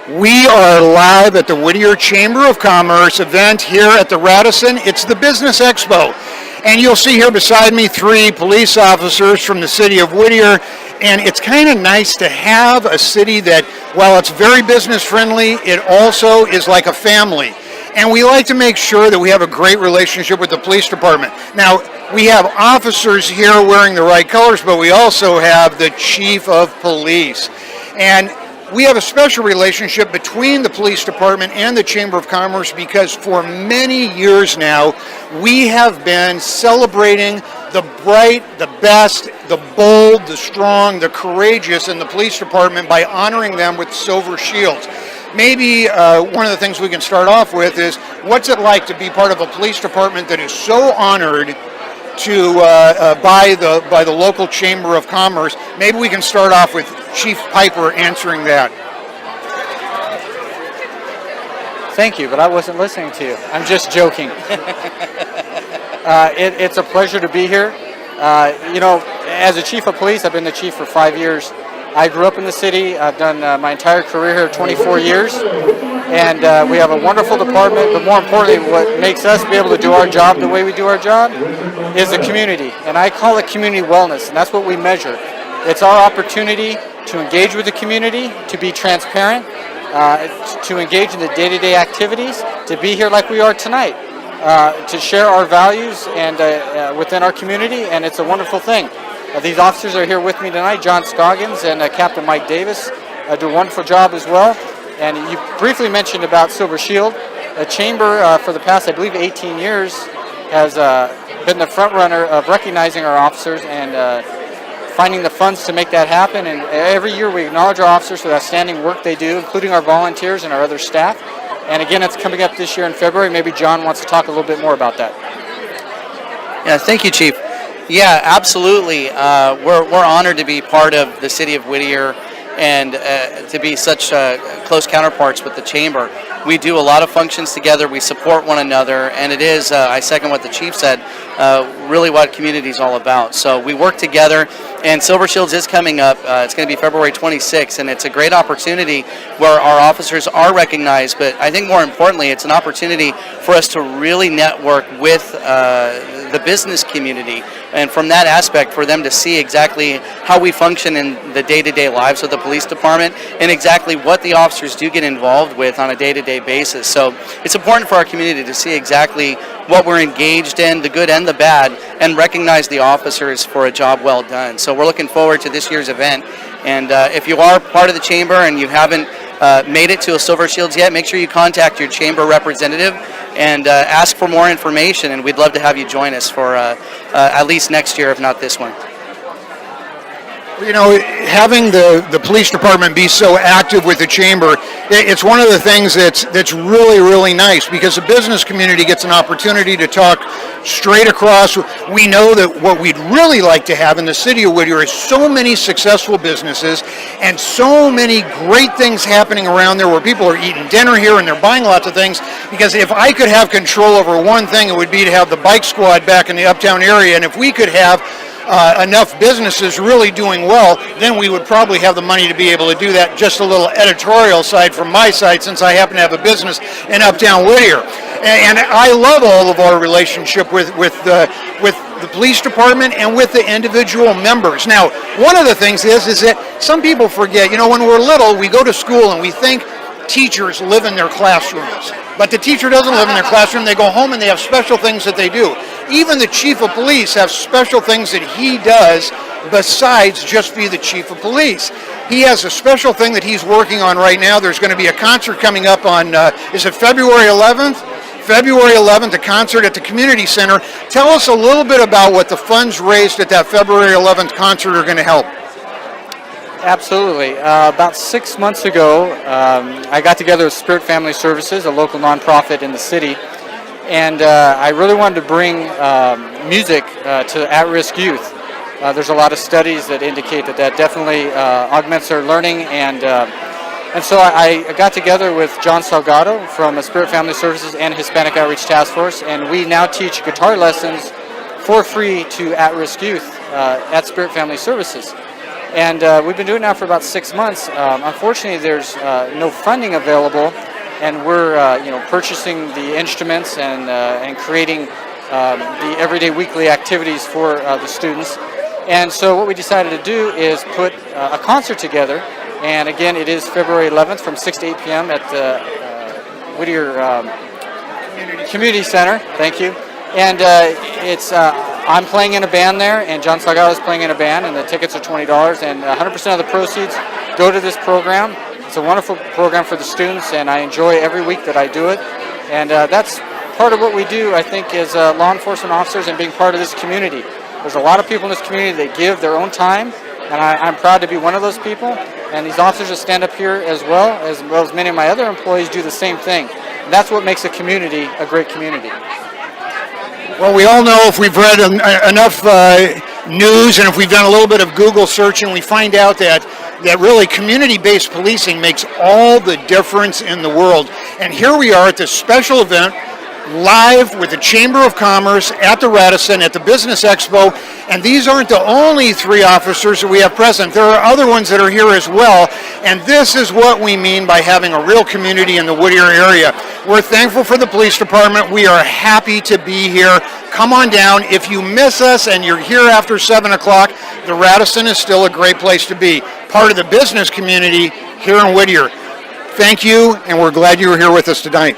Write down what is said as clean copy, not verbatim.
We are live at the Whittier Chamber of Commerce event here at the Radisson. It's the Business Expo. And you'll see here beside me 3 police officers from the city of Whittier. And it's kind of nice to have a city that, while it's very business friendly, it also is like a family. And we like to make sure that we have a great relationship with the police department. Now, we have officers here wearing the right colors, but we also have the chief of police. And we have a special relationship between the police department and the Chamber of Commerce because for many years now, we have been celebrating the bright, the best, the bold, the strong, the courageous in the police department by honoring them with silver shields. Maybe one of the things we can start off with is, what's it like to be part of a police department that is so honored to by the local Chamber of Commerce? Maybe we can start off with Chief Piper answering that. Thank you, but I wasn't listening to you. I'm just joking. It's a pleasure to be here. As a chief of police, I've been the chief for 5 years. I grew up in the city. I've done my entire career here, 24 years. And we have a wonderful department, but more importantly, what makes us be able to do our job the way we do our job is the community. And I call it community wellness, and that's what we measure. It's our opportunity to engage with the community, to be transparent, to engage in the day-to-day activities, to be here like we are tonight, to share our values and within our community, and it's a wonderful thing. These officers are here with me tonight, John Scoggins and Captain Mike Davis, do a wonderful job as well. And you briefly mentioned about Silver Shield. The Chamber, for the past, I believe, 18 years, has been the front runner of recognizing our officers and finding the funds to make that happen. And every year we acknowledge our officers for the outstanding work they do, including our volunteers and our other staff. And again, it's coming up this year in February. Maybe John wants to talk a little bit more about that. Yeah, thank you, Chief. Yeah, absolutely. We're honored to be part of the city of Whittier and to be such close counterparts with the Chamber. We do a lot of functions together, we support one another, and it is, I second what the Chief said, really what community is all about. So we work together, and Silver Shields is coming up. It's going to be February 26th, and it's a great opportunity where our officers are recognized, but I think more importantly, it's an opportunity for us to really network with the business community, and from that aspect, for them to see exactly how we function in the day-to-day lives of the police department and exactly what the officers do get involved with on a day-to-day basis. So it's important for our community to see exactly what we're engaged in, the good and the bad, and recognize the officers for a job well done. So we're looking forward to this year's event. And if you are part of the Chamber and you haven't made it to a Silver Shields yet, make sure you contact your Chamber representative and ask for more information, and we'd love to have you join us for at least next year, if not this one. You know, having the police department be so active with the Chamber, it's one of the things that's really, really nice, because the business community gets an opportunity to talk straight across. We know that what we'd really like to have in the city of Whittier is so many successful businesses and so many great things happening around there where people are eating dinner here and they're buying lots of things, because if I could have control over one thing, it would be to have the bike squad back in the uptown area, and if we could have enough businesses really doing well, then we would probably have the money to be able to do that. Just a little editorial side from my side, since I happen to have a business in uptown Whittier. And I love all of our relationship with the police department and with the individual members. Now, one of the things is that some people forget, when we're little, we go to school and we think teachers live in their classrooms. But the teacher doesn't live in their classroom. They go home and they have special things that they do. Even the chief of police has special things that he does besides just be the chief of police. He has a special thing that he's working on right now. There's going to be a concert coming up on, is it February 11th? February 11th, a concert at the community center. Tell us a little bit about what the funds raised at that February 11th concert are going to help. Absolutely. About 6 months ago, I got together with Spirit Family Services, a local nonprofit in the city, and I really wanted to bring music to at-risk youth. There's a lot of studies that indicate that definitely augments their learning, and so I got together with John Salgado from Spirit Family Services and Hispanic Outreach Task Force, and we now teach guitar lessons for free to at-risk youth at Spirit Family Services. And we've been doing it now for about 6 months. Unfortunately, there's no funding available, and we're purchasing the instruments and creating the everyday weekly activities for the students. And so what we decided to do is put a concert together. And again, it is February 11th from 6 to 8 p.m. at the Whittier Community Center. Thank you. And I'm playing in a band there, and John Salgado is playing in a band, and the tickets are $20, and 100% of the proceeds go to this program. It's a wonderful program for the students, and I enjoy every week that I do it. And that's part of what we do, I think, as law enforcement officers and being part of this community. There's a lot of people in this community that give their own time, and I'm proud to be one of those people. And these officers that stand up here as well as many of my other employees do the same thing. And that's what makes a community a great community. Well, we all know, if we've read enough news and if we've done a little bit of Google searching, we find out that really community-based policing makes all the difference in the world. And here we are at this special event, live with the Chamber of Commerce at the Radisson at the Business Expo, and these aren't the only 3 officers that we have present. There are other ones that are here as well, and this is what we mean by having a real community in the Whittier area. We're thankful for the police department. We are happy to be here. Come on down. If you miss us and you're here after 7 o'clock, the Radisson is still a great place to be. Part of the business community here in Whittier. Thank you, and we're glad you were here with us tonight.